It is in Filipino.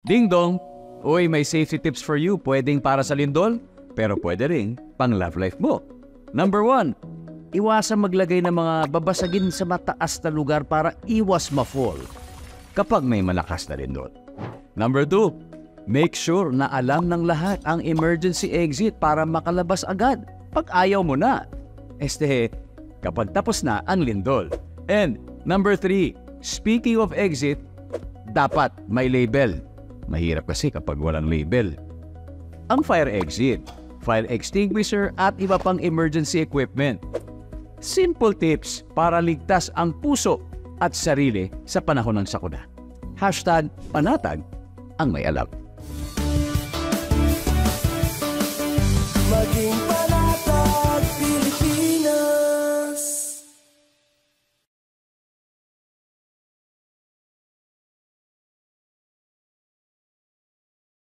Ding dong! Uy, may safety tips for you. Pwedeng para sa lindol, pero pwede rin pang love life mo. Number 1, iwasan maglagay ng mga babasagin sa mataas na lugar para iwas ma-fall kapag may malakas na lindol. Number 2, make sure na alam ng lahat ang emergency exit para makalabas agad pag ayaw mo na. Kapag tapos na ang lindol. And number 3, speaking of exit, dapat may label. Mahirap kasi kapag walang label. Ang fire exit, fire extinguisher at iba pang emergency equipment. Simple tips para ligtas ang puso at sarili sa panahon ng sakuna. #panatag ang may alam. Maging